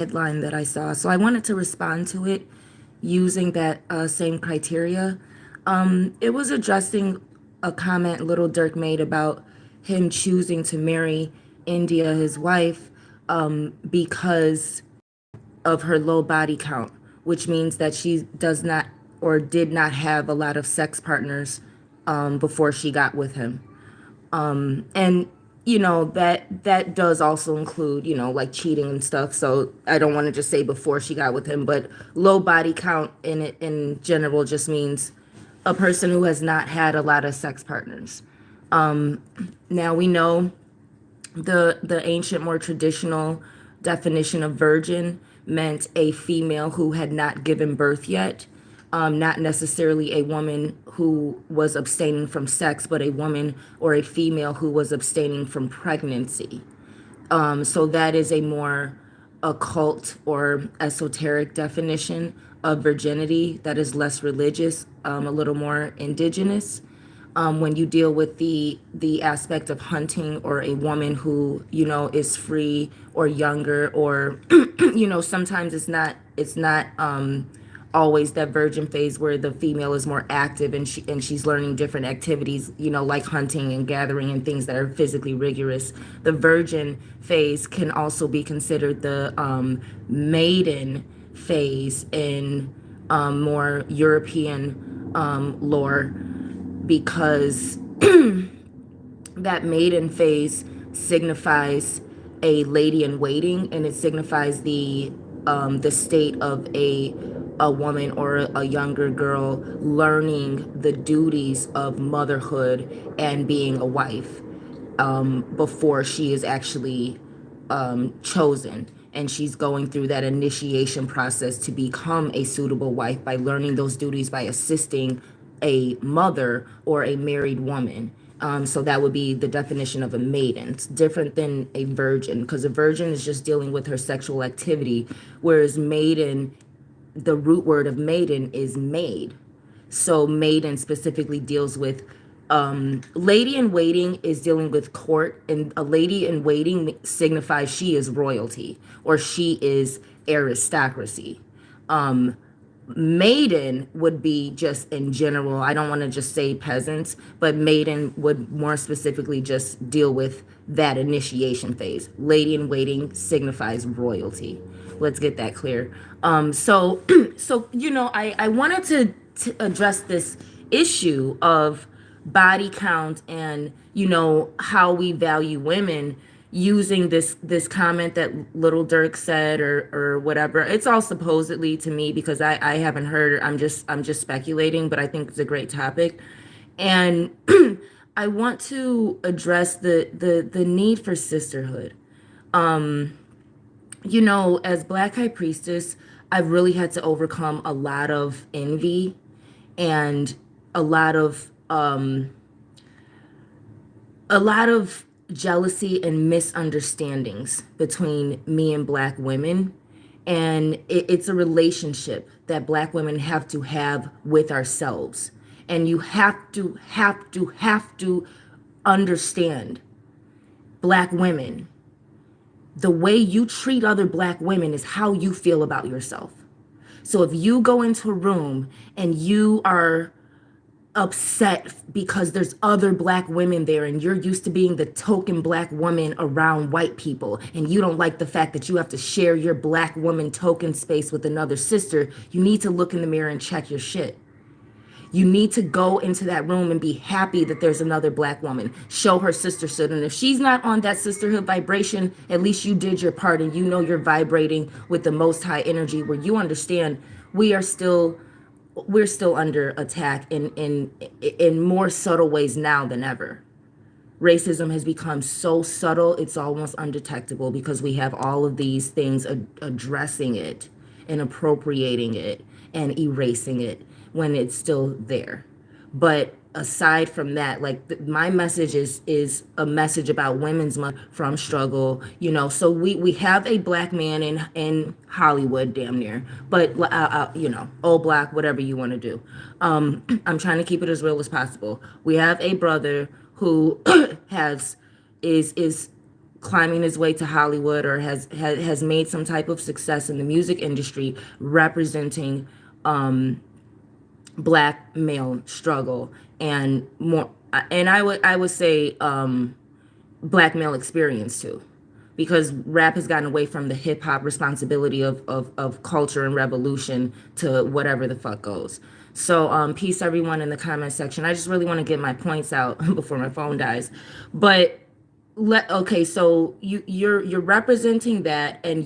headline that I saw. So I wanted to respond to it using that same criteria. It was addressing a comment Little Durk made about him choosing to marry India, his wife, because of her low body count, which means that she does not or did not have a lot of sex partners before she got with him. And that does also include like cheating and stuff. So I don't want to just say before she got with him, but low body count in general just means a person who has not had a lot of sex partners. Now we know the ancient, more traditional definition of virgin meant a female who had not given birth yet, not necessarily a woman who was abstaining from sex, but a woman or a female who was abstaining from pregnancy. So that is a more occult or esoteric definition of virginity that is less religious, a little more indigenous. When you deal with the aspect of hunting or a woman who is free or younger or sometimes it's not always that virgin phase where the female is more active and she's learning different activities, like hunting and gathering and things that are physically rigorous. The virgin phase can also be considered the maiden phase in more European lore, because that maiden phase signifies a lady in waiting, and it signifies the state of a woman or a younger girl learning the duties of motherhood and being a wife, before she is actually chosen. And she's going through that initiation process to become a suitable wife by learning those duties by assisting a mother or a married woman. So that would be the definition of a maiden. It's different than a virgin, because a virgin is just dealing with her sexual activity, whereas maiden, the root word of maiden is maid. So maiden specifically deals with lady in waiting is dealing with court, and a lady in waiting signifies she is royalty or she is aristocracy. Maiden would be just in general, I don't want to just say peasants, but maiden would more specifically just deal with that initiation phase. Lady in waiting signifies royalty. Let's get that clear. So I wanted to address this issue of body count and how we value women using this comment that Little Durk said or whatever. It's all supposedly to me, because I haven't heard. I'm just speculating, but I think it's a great topic. And I want to address the need for sisterhood. As Black High Priestess, I've really had to overcome a lot of envy and a lot of jealousy and misunderstandings between me and Black women. And it's a relationship that Black women have to have with ourselves. And you have to understand, Black women, the way you treat other Black women is how you feel about yourself. So if you go into a room and you are upset because there's other Black women there and you're used to being the token Black woman around white people, and you don't like the fact that you have to share your Black woman token space with another sister, you need to look in the mirror and check your shit. You need to go into that room and be happy that there's another Black woman. Show her sisterhood. And if she's not on that sisterhood vibration, at least you did your part, and you're vibrating with the most high energy, where you understand we're still under attack in more subtle ways now than ever. Racism has become so subtle, it's almost undetectable, because we have all of these things addressing it and appropriating it and erasing it when it's still there. But aside from that, like my message is a message about women's month from struggle, so we have a Black man in Hollywood, damn near, but old Black, whatever you want to do. I'm trying to keep it as real as possible. We have a brother who is climbing his way to Hollywood or has made some type of success in the music industry representing black male struggle and more, and I would say black male experience too, because rap has gotten away from the hip hop responsibility of culture and revolution to whatever the fuck goes. So peace everyone in the comment section. I just really want to get my points out before my phone dies. But okay, so you're representing that, and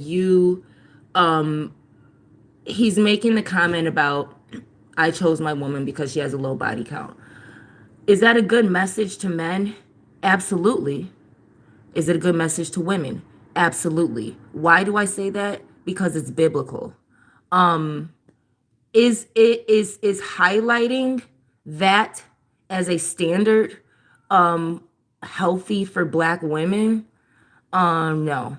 he's making the comment about, I chose my woman because she has a low body count. Is that a good message to men? Absolutely. Is it a good message to women? Absolutely. Why do I say that? Because it's biblical. Is highlighting that as a standard healthy for black women? No.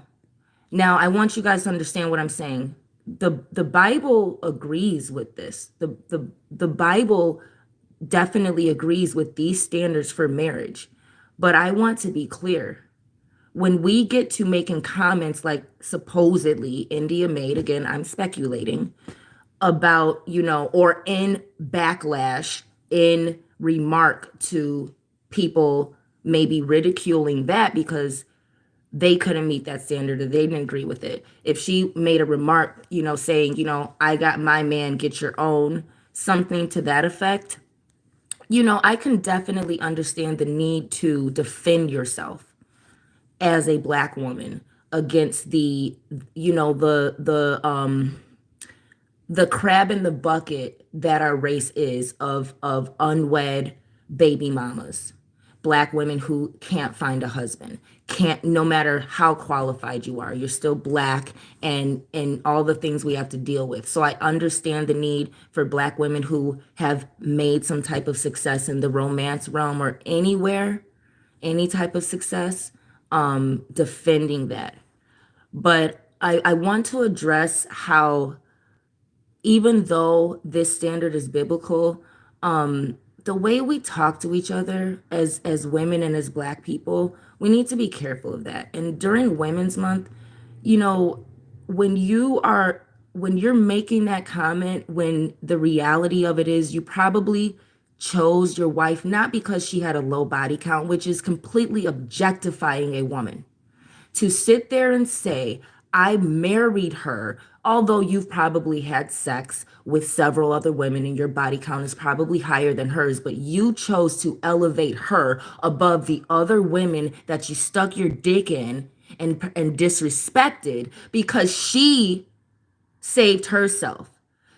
Now I want you guys to understand what I'm saying. The Bible agrees with this. The Bible definitely agrees with these standards for marriage. But I want to be clear. When we get to making comments like supposedly India made, again, I'm speculating, about, or in backlash, in remark to people maybe ridiculing that because they couldn't meet that standard or they didn't agree with it. If she made a remark, saying, I got my man, get your own, something to that effect, I can definitely understand the need to defend yourself as a black woman against the crab in the bucket that our race is of unwed baby mamas, black women who can't find a husband, can't, no matter how qualified you are, you're still black, and all the things we have to deal with. So I understand the need for black women who have made some type of success in the romance realm or anywhere, any type of success, defending that. But I want to address how, even though this standard is biblical, the way we talk to each other as women and as black people, we need to be careful of that. And during Women's Month, when you're making that comment, when the reality of it is you probably chose your wife not because she had a low body count, which is completely objectifying a woman. To sit there and say, I married her, although you've probably had sex with several other women and your body count is probably higher than hers, but you chose to elevate her above the other women that you stuck your dick in and disrespected because she saved herself.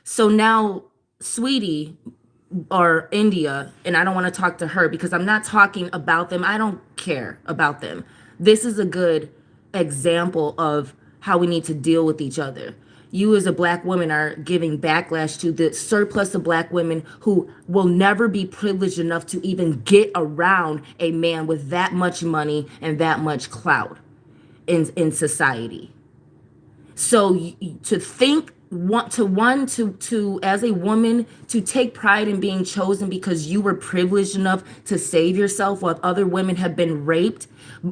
So now, sweetie, or India, and I don't want to talk to her because I'm not talking about them. I don't care about them. This is a good example of how we need to deal with each other. You as a black woman are giving backlash to the surplus of black women who will never be privileged enough to even get around a man with that much money and that much clout in society. So to think, to as a woman, to take pride in being chosen because you were privileged enough to save yourself while other women have been raped,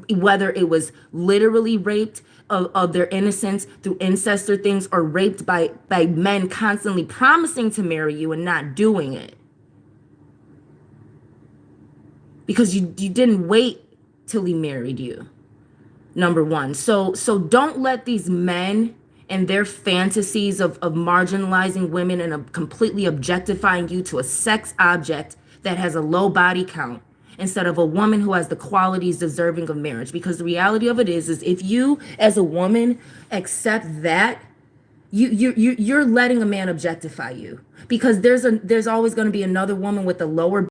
whether it was literally raped of their innocence through incest or things, or raped by men constantly promising to marry you and not doing it because you didn't wait till he married you. Number one. So don't let these men and their fantasies of marginalizing women and of completely objectifying you to a sex object that has a low body count instead of a woman who has the qualities deserving of marriage. Because the reality of it is if you as a woman accept that, you're letting a man objectify you, because there's always going to be another woman with a lower